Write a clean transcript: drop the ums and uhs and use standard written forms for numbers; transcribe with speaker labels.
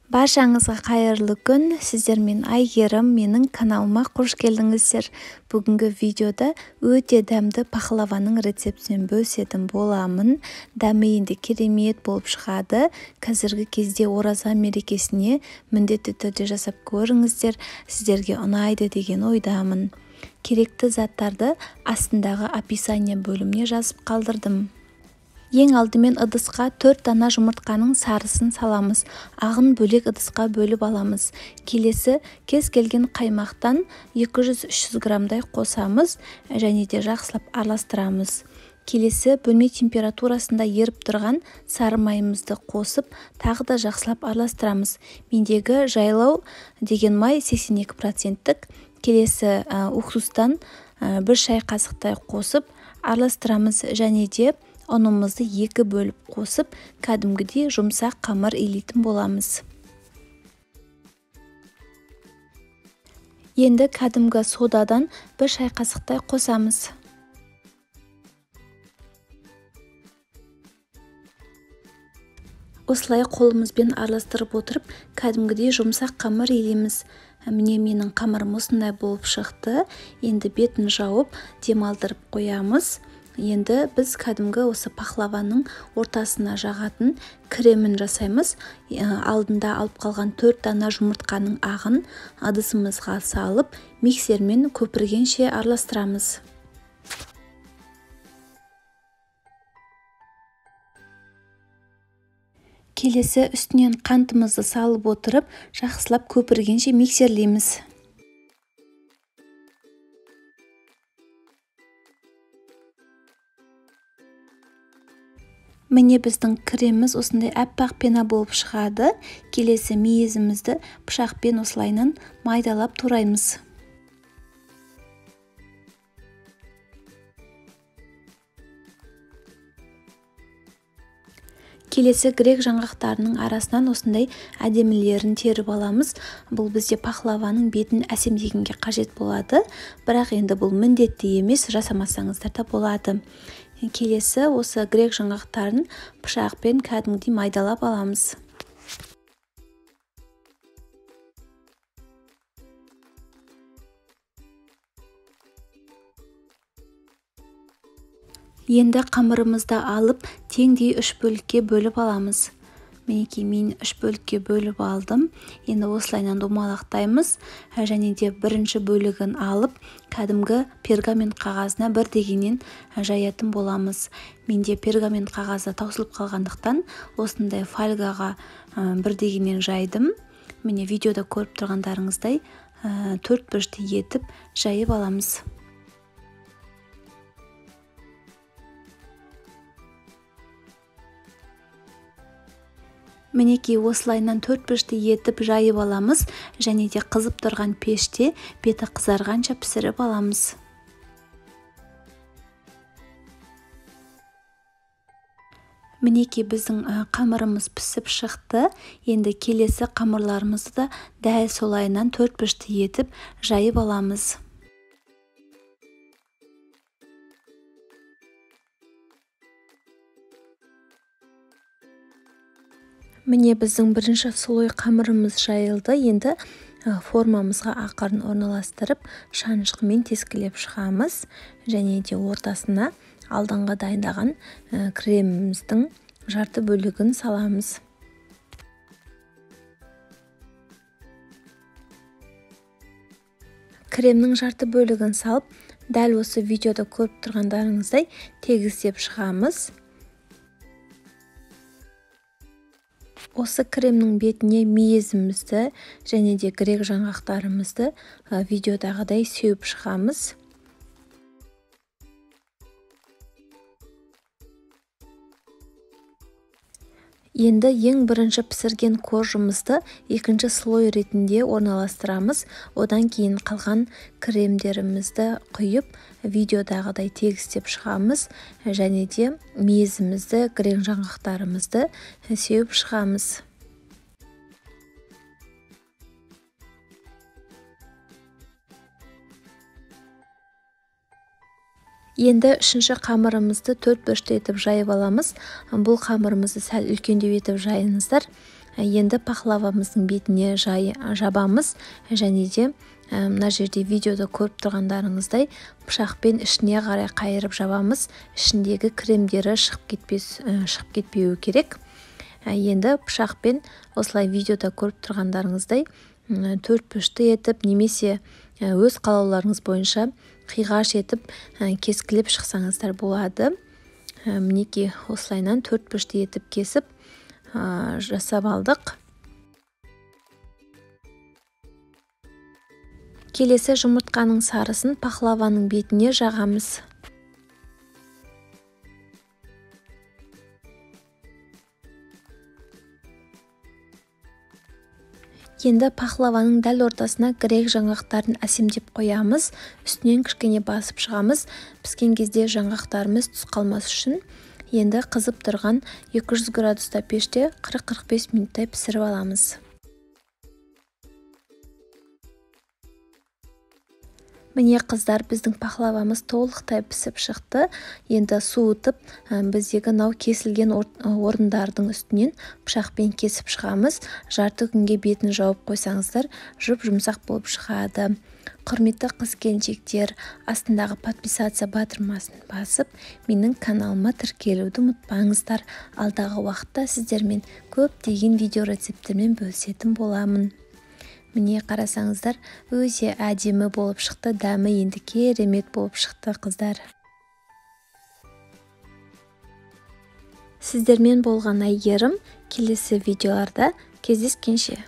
Speaker 1: Баршаңызға қайырлы күн. Сіздермен Айгерім, менің каналыма қош келдіңіздер. Бүгінгі видеода өте дәмді пахлаваның рецептімен бөлісетін боламын. Дәмі енді керемет болып шығады. Қазіргі кезде ораза мерекесіне міндетті түрде жасап көріңіздер. Сіздерге ұнайды деген ойдамын. Керекті заттарды астындағы описание бөліміне жазып қалдырдым. Ең алдымен ыдысқа 4 дана жұмыртқаның сарысын саламыз. Ағын бөлек ыдысқа бөліп аламыз. Келесі кез келген қаймақтан 200-300 грамдай қосамыз және де жақсылап араластырамыз. Келесі бөлме температурасында еріп тұрған сары майымызды қосып, тағы да жақсылап араластырамыз. Мендегі жайлау деген май 82%. Келесі уксустан 1 шай қасықтай қосып араластырамыз және де ұнымызды 2 бөліп қосып, кәдімгідей жұмсақ қамыр илейтін боламыз. Енді кәдімгі содадан 1 шай қасықтай қосамыз. Осылай қолымызбен араластырып отырып, кәдімгідей жұмсақ қамыр илейміз. Міне менің қамырым осындай болып шықты. Енді бетін жауып, демалдырып қоямыз. Енді біз кәдімгі осы пахлаваның ортасына жағатын кремін жасаймыз. Алдында алып қалған 4 дана жұмыртқаның ағын ыдысымызға салып, миксермен көпіргенше араластырамыз. Келесі үстінен қантымызды салып отырып, жақсылап көпіргенше миксерлейміз. Міне біздің креміміз осындай әппақ пена болып шығады. Келесі мейізімізді пышақпен осылайынан майдалап тураймыз. Келесі грек жаңғақтарының арасынан осындай әдемілерін теріп аламыз. Бұл бізде пахлаваның бетін әсемдегенге қажет болады. Бірақ енді бұл міндетті емес, жасамасаңыздар да болады. Келесі осы грек жаңғақтарын пышақпен кәдімгідей майдалап аламыз. Енді қамырымызды алып, теңдей 3 бөлікке бөліп аламыз. Мінекей мен 3 бөлікке бөліп алдым. Енді осылайынан домалақтаймыз және де бірінші бөлігін алып, кәдімгі пергамент қағазына бір дегеннен жаятын боламыз. Менде пергамент қағазы таусылып қалғандықтан осындай фольгаға бір дегеннен жайдым. Міне видеода көріп тұрғандарыңыздай 4 бұрышты етіп жайып аламыз. Мінекей осылайынан 4 бұрышты етіп жайып аламыз және де қызып тұрған пеште беті қызарғанша пісіріп аламыз. Мінекей біздің қамырымыз пісіп шықты. Енді келесі қамырларымызды да дәл солайынан 4 бұрышты етіп жайып аламыз. Міне біздің бірінші слой қамырымыз жайылды. Енді формамызға ақырын орналастырып, шанышқымен тескілеп шығамыз және де ортасына алдыңғы дайындаған креміміздің жарты бөлігін саламыз. Кремнің жарты бөлігін салып, дәл осы видеода көріп тұрғандарыңыздай тегістеп шығамыз. Осы кремнің бетіне мейізімізді және де грек жаңғақтарымызды видеодағыдай сеуіп шығамыз. Енді ең бірінші пісірген коржымызды екінші слой ретінде орналастырамыз. Одан кейін қалған кремдерімізді құйып, видеодағыдай тегістеп шығамыз және де мейізімізді, грек жаңғақтарымызды сеуіп шығамыз. Енді үшінші қамырымызды 4 бөлікке етіп жайып аламыз. Бұл қамырымызды сәл үлкендеу етіп жайыңыздар. Енді пахлавамыздың бетіне жабамыз, және де мына жерде видеода көріп тұрғандарыңыздай пышақпен ішіне қарай қайырып жабамыз. Ішіндегі кремдері шығып кетпеуі керек. Енді пышақпен осылай видеода көріп тұрғандарыңыздай төрт бұрышты етіп, немесе өз қалауларыңыз бойынша қиғаш етіп кескілеп шықсаңыздар болады. Мінекей осылайынан төрт бұрышты етіп кесіп жасап алдық. Келесі жұмыртқаның сарысын пахлаваның бетіне жағамыз. Енді пахлаваның дәл ортасына грек жаңғақтарын әсемдеп қоямыз. Үстінен кішкене басып шығамыз. Піскен кезде жаңғақтарымыз түс қалмас үшін енді қызып тұрған 200 градуста пеште 40-45 минуттай пісіріп аламыз. Міне қыздар, біздің пахлавамыз толықтай пісіп шықты. Енді суытып, біздегі нау кесілген орындардың үстінен пышақпен кесіп шығамыз. Жарты күнге бетін жауып қойсаңыздар, жұп-жұмсақ болып шығады. Құрметті қыз-келіншектер, астындағы подписация батырмасын басып, менің каналыма тіркелуді ұмытпаңыздар. Алдағы уақытта сіздермен көптеген видео рецепттермен бөлісетін боламын. Міне қарасаңыздар, өте әдемі болып шықты, дәмі енді керемет болып шықты қыздар. Сіздермен болған Айгерім, келесі видеоларда кездескенше.